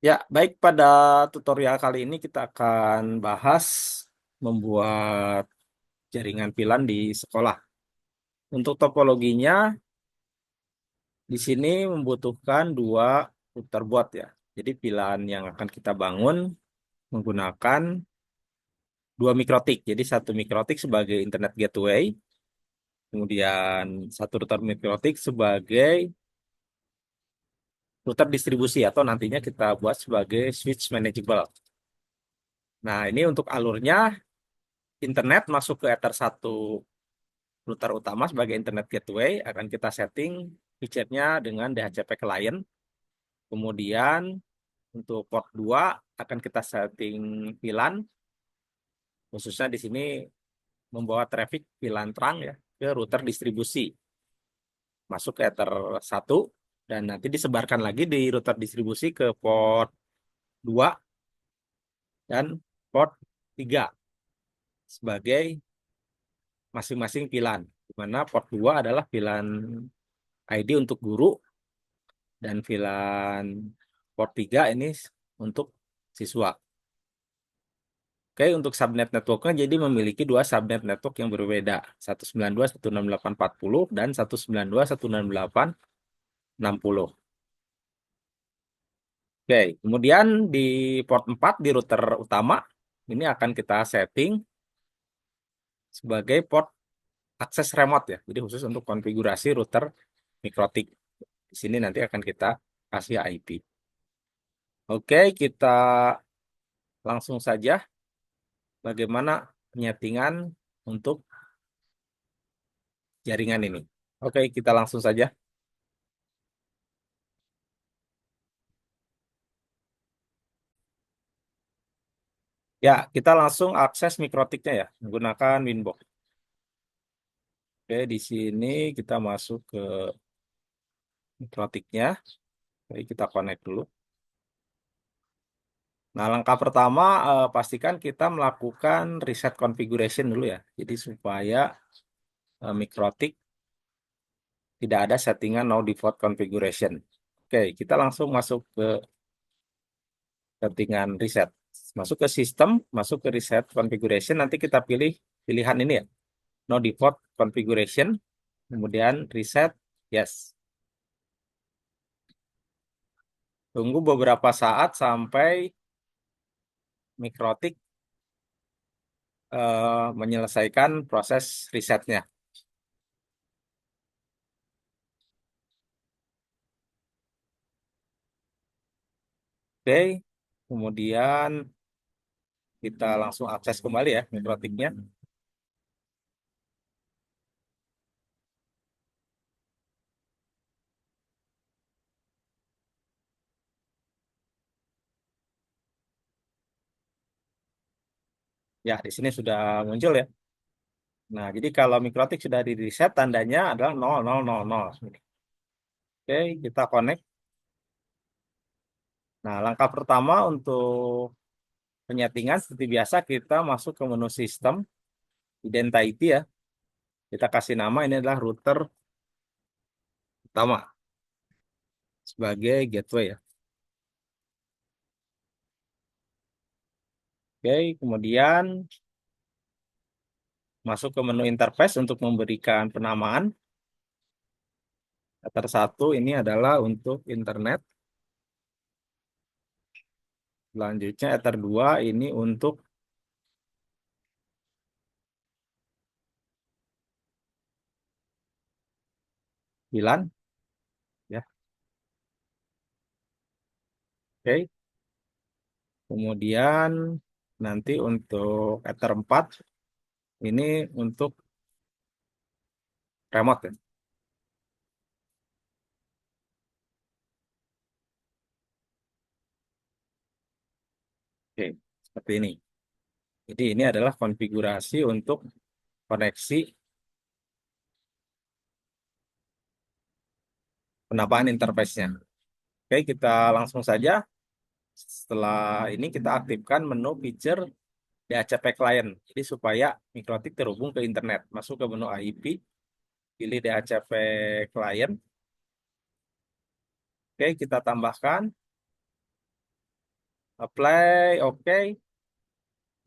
Ya, baik, pada tutorial kali ini kita akan bahas membuat jaringan VLAN di sekolah. Untuk topologinya, di sini membutuhkan dua router board ya. Jadi VLAN yang akan kita bangun menggunakan dua mikrotik. Jadi satu mikrotik sebagai internet gateway, kemudian satu router mikrotik sebagai router distribusi atau nantinya kita buat sebagai switch manageable. Nah, ini untuk alurnya internet masuk ke Ether 1 router utama sebagai internet gateway akan kita setting feature-nya dengan DHCP client. Kemudian untuk port 2 akan kita setting VLAN, khususnya di sini membawa traffic VLAN terang ya ke router distribusi masuk ke Ether 1 dan nanti disebarkan lagi di router distribusi ke port 2 dan port 3 sebagai masing-masing VLAN. Di mana port 2 adalah VLAN ID untuk guru dan VLAN port 3 ini untuk siswa. Oke, untuk subnet networknya jadi memiliki dua subnet network yang berbeda, 192.168.40 dan 192.168.60. Oke, kemudian di port 4 di router utama ini akan kita setting sebagai port akses remote ya. Jadi khusus untuk konfigurasi router mikrotik. Di sini nanti akan kita kasih IP. Oke, kita langsung saja bagaimana penyetingan untuk jaringan ini. Oke, kita langsung saja. Ya, kita langsung akses mikrotiknya ya, menggunakan Winbox. Oke, di sini kita masuk ke mikrotiknya. Oke, kita connect dulu. Nah, langkah pertama pastikan kita melakukan reset configuration dulu ya. Jadi supaya mikrotik tidak ada settingan no default configuration. Oke, kita langsung masuk ke settingan reset. Masuk ke sistem, masuk ke reset configuration, nanti kita pilih pilihan ini ya. No default configuration, kemudian reset, yes. Tunggu beberapa saat sampai mikrotik menyelesaikan proses resetnya. Oke, kemudian kita langsung akses kembali ya mikrotiknya. Ya, di sini sudah muncul ya. Nah, jadi kalau mikrotik sudah di reset, tandanya adalah 0000. Oke, kita connect. Nah, langkah pertama untuk penyetingan seperti biasa kita masuk ke menu sistem, identity ya. Kita kasih nama ini adalah router utama sebagai gateway ya. Oke, kemudian masuk ke menu interface untuk memberikan penamaan. Ether 1 ini adalah untuk internet. Selanjutnya Ether 2 ini untuk VLAN ya. Oke. Kemudian nanti untuk Ether 4 ini untuk remote ya. Oke, seperti ini. Jadi ini adalah konfigurasi untuk koneksi penamaan interface-nya. Oke, kita langsung saja. Setelah ini kita aktifkan menu feature DHCP client. Jadi supaya mikrotik terhubung ke internet. Masuk ke menu IP, pilih DHCP client. Oke, kita tambahkan Apply, oke.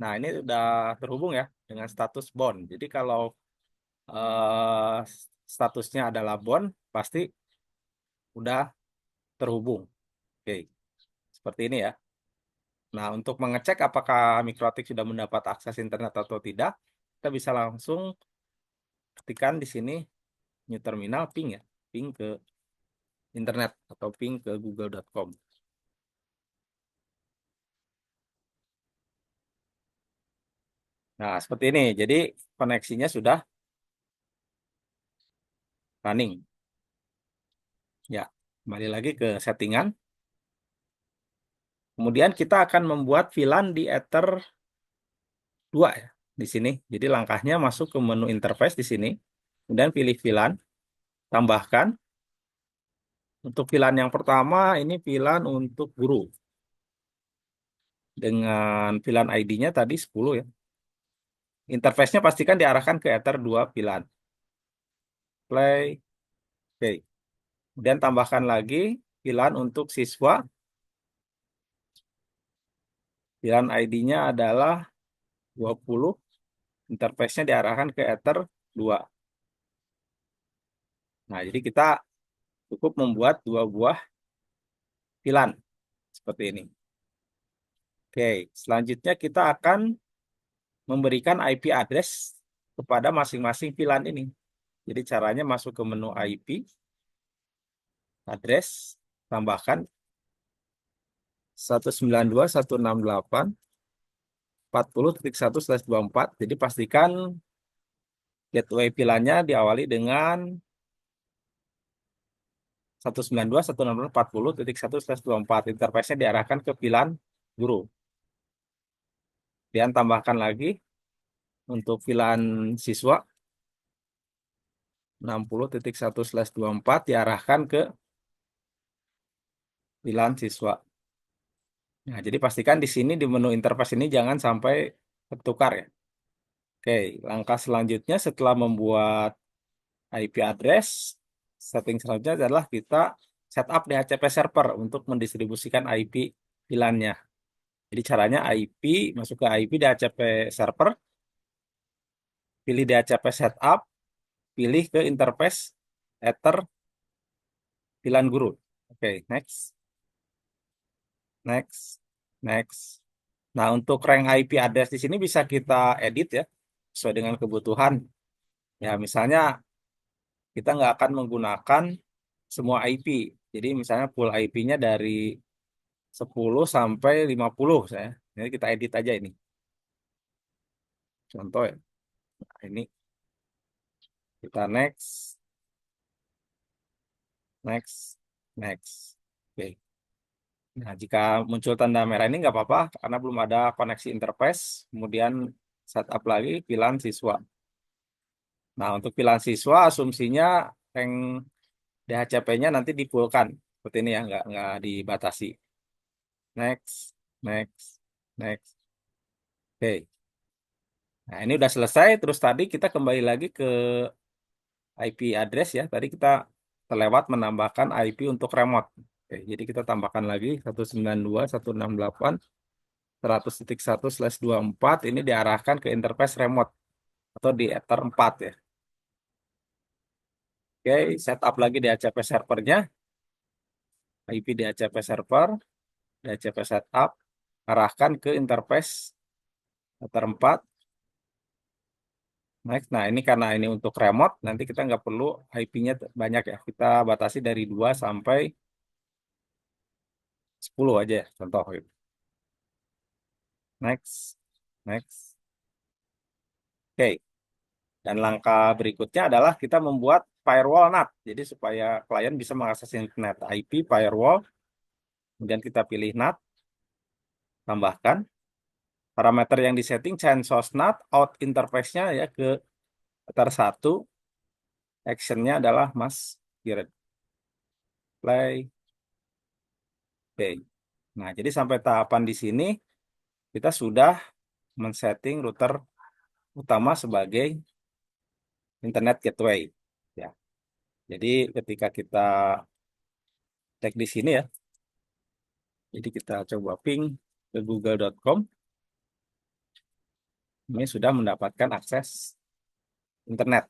Nah, ini udah terhubung ya dengan status bond. Jadi kalau eh, statusnya adalah bond, pasti udah terhubung. Oke, seperti ini ya. Nah, untuk mengecek apakah Mikrotik sudah mendapat akses internet atau tidak, kita bisa langsung ketikkan di sini new terminal ping ya, ping ke internet atau ping ke google.com. Nah, seperti ini. Jadi koneksinya sudah running. Ya, kembali lagi ke settingan. Kemudian kita akan membuat VLAN di Ether 2 ya di sini. Jadi langkahnya masuk ke menu interface di sini. Kemudian pilih VLAN, tambahkan. Untuk VLAN yang pertama ini VLAN untuk guru. Dengan VLAN ID-nya tadi 10 ya. Interface-nya pastikan diarahkan ke Ether 2 VLAN. Play. Oke. Kemudian tambahkan lagi VLAN untuk siswa. VLAN ID-nya adalah 20. Interface-nya diarahkan ke Ether 2. Nah, jadi kita cukup membuat 2 buah VLAN seperti ini. Oke, selanjutnya kita akan memberikan IP address kepada masing-masing VLAN ini. Jadi caranya masuk ke menu IP, address, tambahkan 192.168.40.1/24. Jadi pastikan gateway VLAN-nya diawali dengan 192.168.40.1/24. Interface-nya diarahkan ke VLAN guru. Dan tambahkan lagi untuk VLAN siswa 60.1/24 diarahkan ke VLAN siswa. Nah, jadi pastikan di sini di menu interface ini jangan sampai tertukar ya. Oke, langkah selanjutnya setelah membuat IP address, setting selanjutnya adalah kita setup DHCP server untuk mendistribusikan IP VLAN-nya. Jadi caranya IP, masuk ke IP DHCP server, pilih DHCP setup, pilih ke interface Ether VLAN guru. Oke, next, next, next. Nah, untuk rank IP address di sini bisa kita edit ya, sesuai dengan kebutuhan. Ya, misalnya kita nggak akan menggunakan semua IP. Jadi misalnya full IP-nya dari 10 sampai 50 saya. Jadi kita edit aja ini. Contoh ya. Nah, ini kita next, next, next. Oke. Nah, jika muncul tanda merah ini nggak apa-apa karena belum ada koneksi interface. Kemudian setup lagi VLAN siswa. Nah, untuk VLAN siswa asumsinya rank DHCP-nya nanti dipulkan. Seperti ini ya, nggak dibatasi. Next, next, next. Oke. Nah, ini udah selesai. Terus tadi kita kembali lagi ke IP address ya. Tadi kita terlewat menambahkan IP untuk remote. Oke, jadi kita tambahkan lagi 192.168.100.1/24 ini diarahkan ke interface remote atau di Ether 4 ya. Oke, setup lagi DHCP servernya, IP DHCP server, DHCP setup, arahkan ke interface Ether 4. Next. Nah, ini karena ini untuk remote, nanti kita nggak perlu IP-nya banyak ya. Kita batasi dari 2 sampai 10 aja ya, contoh gitu. Next, next. Oke, dan langkah berikutnya adalah kita membuat firewall NAT. Jadi supaya klien bisa mengakses internet IP firewall, kemudian kita pilih NAT, tambahkan parameter yang disetting change source NAT, out interface-nya ya ke Ether 1, action-nya adalah Mas Gired. Play. Oke. Nah, jadi sampai tahapan di sini kita sudah men-setting router utama sebagai internet gateway. Ya. Jadi ketika kita cek di sini ya, jadi kita coba ping. ke google.com, ini sudah mendapatkan akses internet.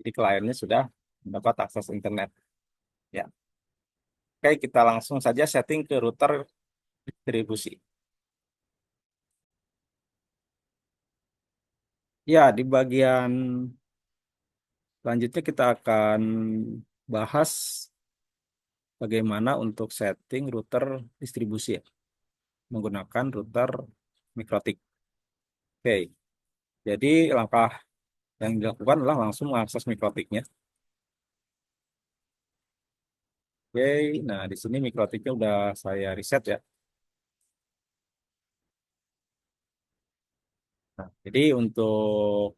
Jadi kliennya sudah mendapat akses internet. Ya, oke, kita langsung saja setting ke router distribusi. Ya, di bagian selanjutnya kita akan bahas bagaimana untuk setting router distribusi ya, menggunakan router mikrotik. Oke, jadi langkah yang dilakukan adalah langsung mengakses mikrotiknya. Oke, nah di sini mikrotiknya udah saya reset ya. Nah, jadi untuk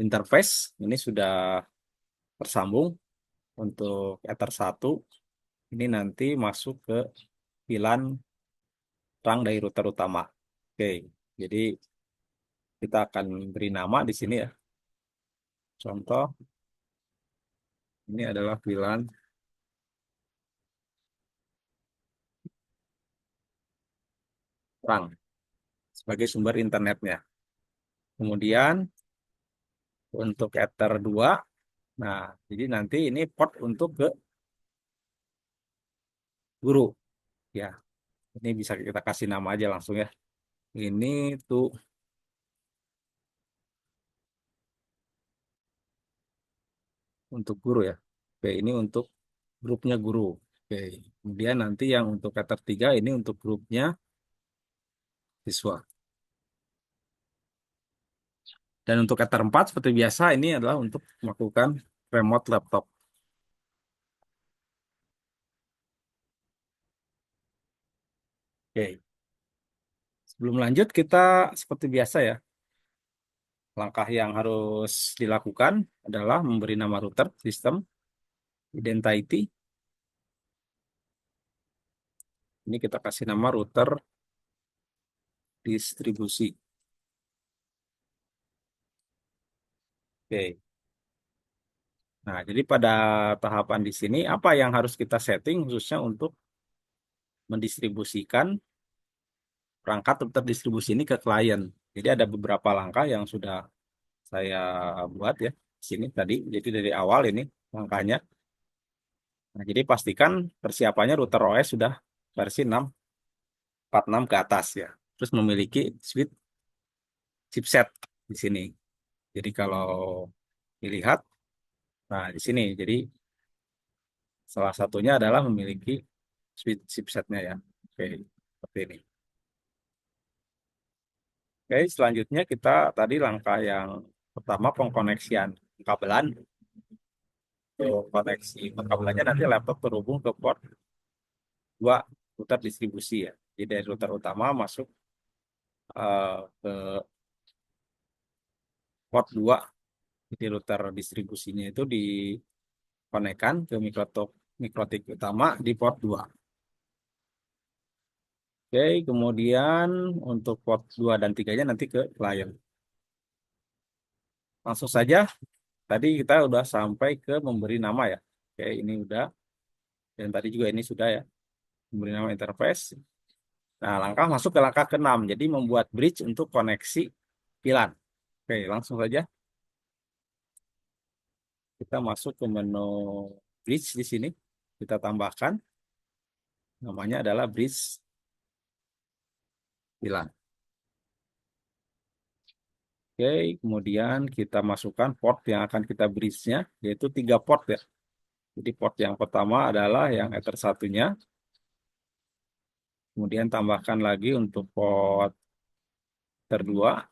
interface ini sudah tersambung. Untuk Ether 1 ini nanti masuk ke VLAN terang dari router utama. Oke, jadi kita akan beri nama di sini ya. Contoh, ini adalah VLAN terang sebagai sumber internetnya. Kemudian untuk Ether 2, nah jadi nanti ini port untuk ke guru. Ya, ini bisa kita kasih nama aja langsung ya. Ini tuh untuk guru ya. Oke, ini untuk grupnya guru. Oke, kemudian nanti yang untuk Ether 3 ini untuk grupnya siswa. Dan untuk Ether 4 seperti biasa ini adalah untuk melakukan remote laptop. Oke, sebelum lanjut kita seperti biasa ya. Langkah yang harus dilakukan adalah memberi nama router, sistem, identity. Ini kita kasih nama router distribusi. Oke. Nah, jadi pada tahapan di sini apa yang harus kita setting khususnya untuk mendistribusikan perangkat router distribusi ini ke klien. Jadi ada beberapa langkah yang sudah saya buat ya di sini tadi. Jadi dari awal ini langkahnya. Nah, jadi pastikan persiapannya router OS sudah versi 6.46 ke atas ya. Terus memiliki switch chipset di sini. Jadi kalau dilihat, nah di sini, jadi salah satunya adalah memiliki switch chipsetnya ya. Oke, seperti ini. Oke, selanjutnya kita tadi langkah yang pertama pengkoneksian kabelan. Koneksi kabelannya nanti laptop terhubung ke port 2 router distribusi ya. Jadi dari router utama masuk ke port 2. Jadi router distribusinya itu dikonekkan ke mikrotik utama di port 2. Oke, kemudian untuk port 2 dan 3-nya nanti ke klien. Langsung saja, tadi kita udah sampai ke memberi nama ya. Oke, ini udah. Dan tadi juga ini sudah ya, memberi nama interface. Nah, langkah masuk ke langkah ke-6. Jadi membuat bridge untuk koneksi VLAN. Oke, langsung saja. Kita masuk ke menu bridge di sini. Kita tambahkan. Namanya adalah bridge VLAN. Oke, kemudian kita masukkan port yang akan kita bridge-nya, yaitu 3 port ya. Jadi port yang pertama adalah yang Ether satunya. Kemudian tambahkan lagi untuk port Ether 2.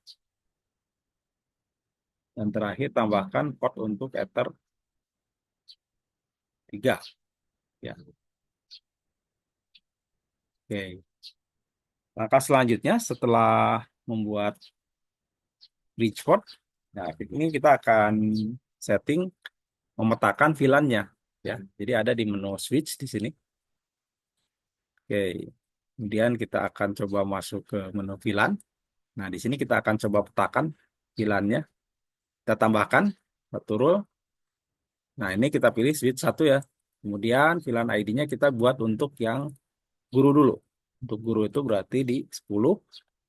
Dan terakhir tambahkan port untuk Ether 3. Ya. Oke. Langkah selanjutnya setelah membuat bridge port, nah ini kita akan setting memetakan VLAN-nya ya. Jadi ada di menu switch di sini. Oke. Kemudian kita akan coba masuk ke menu VLAN. Nah, di sini kita akan coba petakan VLAN-nya. Kita tambahkan satu rule. Nah, ini kita pilih switch 1 ya. Kemudian VLAN ID-nya kita buat untuk yang guru dulu. Untuk guru itu berarti di 10.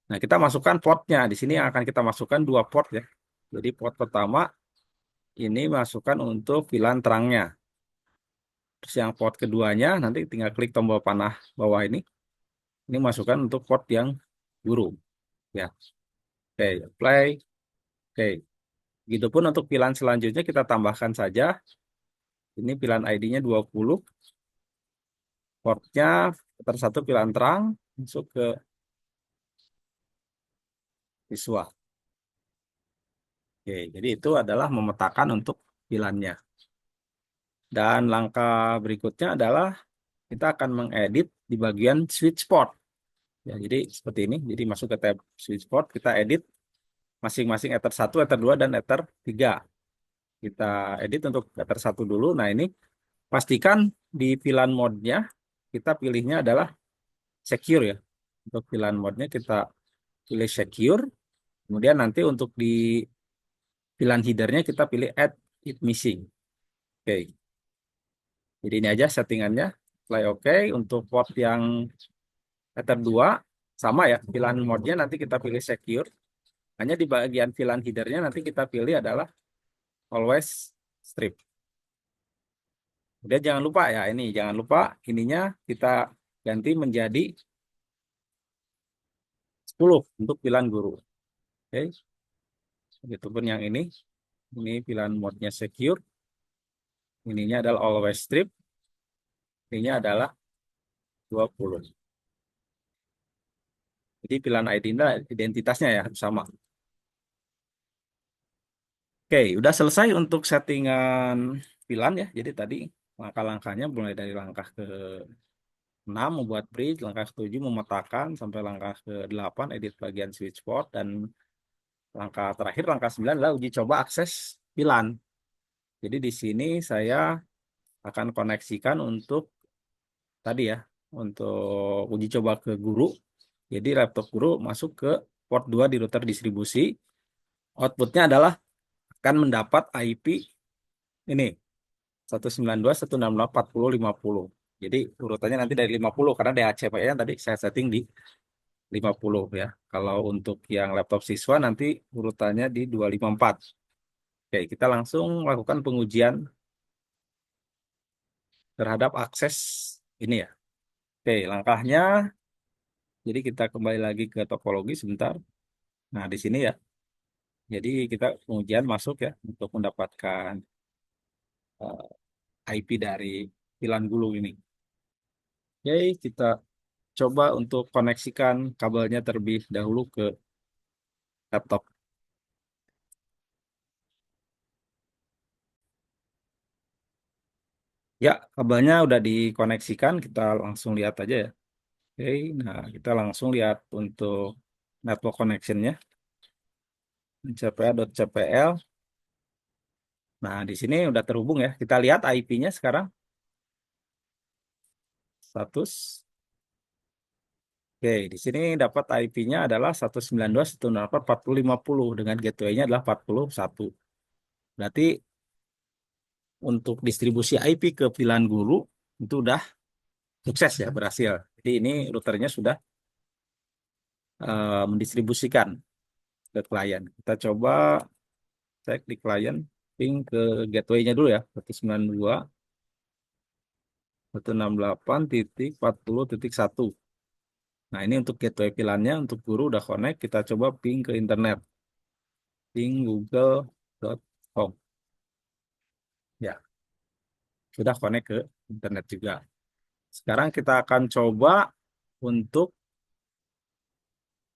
Nah, kita masukkan portnya. Di sini akan kita masukkan dua port ya. Jadi port pertama ini masukkan untuk VLAN terangnya. Terus yang port keduanya nanti tinggal klik tombol panah bawah ini. Ini masukkan untuk port yang guru ya. Oke, play. Oke. Begitupun untuk VLAN selanjutnya kita tambahkan saja. Ini VLAN ID-nya 20. Portnya satu VLAN terang masuk ke siswa. Oke, jadi itu adalah memetakan untuk VLAN-nya. Dan langkah berikutnya adalah kita akan mengedit di bagian switch port. Ya, jadi seperti ini. Jadi masuk ke tab switch port, kita edit masing-masing Ether 1, Ether 2, dan Ether 3. Kita edit untuk Ether 1 dulu. Nah, ini pastikan di VLAN mode-nya kita pilihnya adalah secure ya. Untuk VLAN mode-nya kita pilih secure. Kemudian nanti untuk di VLAN header-nya kita pilih add it missing. Oke. Jadi ini aja settingannya. Play OK. Untuk port yang Ether 2 sama ya. VLAN mode-nya nanti kita pilih secure. Hanya di bagian VLAN header-nya nanti kita pilih adalah always strip. Kemudian jangan lupa ya ini, jangan lupa ininya kita ganti menjadi 10 untuk VLAN guru. Oke. Begitupun yang ini VLAN mode-nya secure. Ininya adalah always strip. Ininya adalah 20. Jadi VLAN ID identitasnya ya sama. Oke, udah selesai untuk settingan VLAN ya. Jadi tadi langkah-langkahnya mulai dari langkah ke 6 membuat bridge, langkah ke-7 memetakan, sampai langkah ke-8 edit bagian switch port, dan langkah terakhir, langkah 9 adalah uji coba akses VLAN. Jadi di sini saya akan koneksikan untuk tadi ya, untuk uji coba ke guru. Jadi laptop guru masuk ke port 2 di router distribusi. Outputnya adalah akan mendapat IP ini 192.168.40.50. Jadi urutannya nanti dari 50 karena DHCP-nya tadi saya setting di 50 ya. Kalau untuk yang laptop siswa nanti urutannya di 254. Oke, kita langsung lakukan pengujian terhadap akses ini ya. Oke, langkahnya jadi kita kembali lagi ke topologi sebentar. Nah, di sini ya. Jadi kita pengujian masuk ya untuk mendapatkan IP dari VLAN gulu ini. Oke, kita coba untuk koneksikan kabelnya terlebih dahulu ke laptop. Ya, kabelnya udah dikoneksikan, kita langsung lihat aja ya. Oke, nah kita langsung lihat untuk network connection-nya, cpa.cpl. Nah, di sini udah terhubung ya. Kita lihat IP-nya sekarang, status. Oke, di sini dapat IP-nya adalah 192.168.40.50 dengan gateway-nya adalah 41. Berarti untuk distribusi IP ke VLAN guru itu udah sukses ya, berhasil. Jadi ini routernya sudah mendistribusikan ke klien. Kita coba cek di klien, ping ke gateway-nya dulu ya, 192.168.40.1. Nah, ini untuk gateway VLAN-nya, untuk guru udah connect, kita coba ping ke internet. Ping google.com. Ya, sudah connect ke internet juga. Sekarang kita akan coba untuk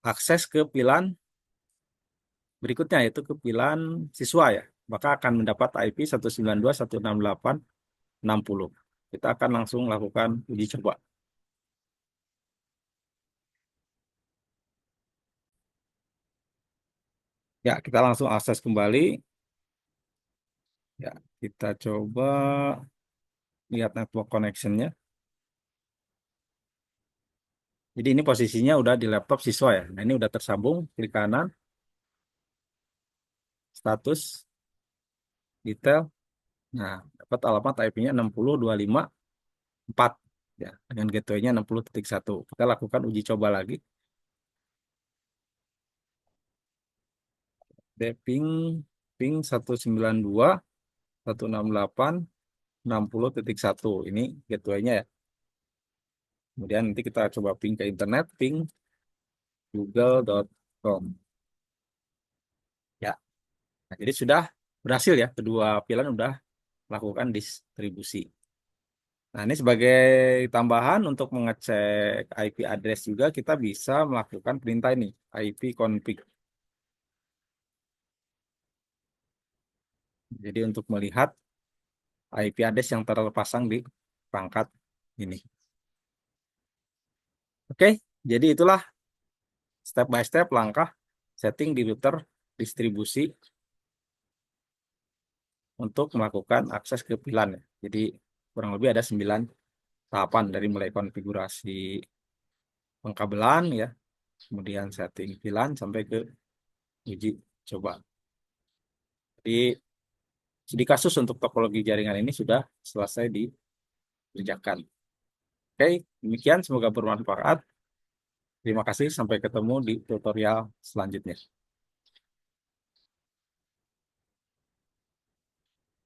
akses ke VLAN berikutnya, yaitu ke VLAN siswa ya. Maka akan mendapat IP 192.168.60. Kita akan langsung lakukan uji coba. Ya, kita langsung akses kembali. Ya, kita coba lihat network connection-nya. Jadi ini posisinya udah di laptop siswa ya. Nah, ini udah tersambung, klik kanan, status, detail. Nah, dapat alamat IP-nya 60.254. Ya, dengan gateway-nya 60.1. Kita lakukan uji coba lagi. Oke, ping 192.168.60.1. Ini gateway-nya ya. Kemudian nanti kita coba ping ke internet, ping google.com. Ya, nah, jadi sudah berhasil ya, kedua VLAN udah melakukan distribusi. Nah, ini sebagai tambahan untuk mengecek IP address juga kita bisa melakukan perintah ini, IP config. Jadi untuk melihat IP address yang terpasang di perangkat ini. Oke, jadi itulah step by step langkah setting di router distribusi untuk melakukan akses ke VLAN ya. Jadi kurang lebih ada 9 tahapan dari mulai konfigurasi pengkabelan ya, kemudian setting VLAN sampai ke uji coba. Jadi studi kasus untuk topologi jaringan ini sudah selesai dikerjakan. Oke, demikian semoga bermanfaat. Terima kasih, sampai ketemu di tutorial selanjutnya.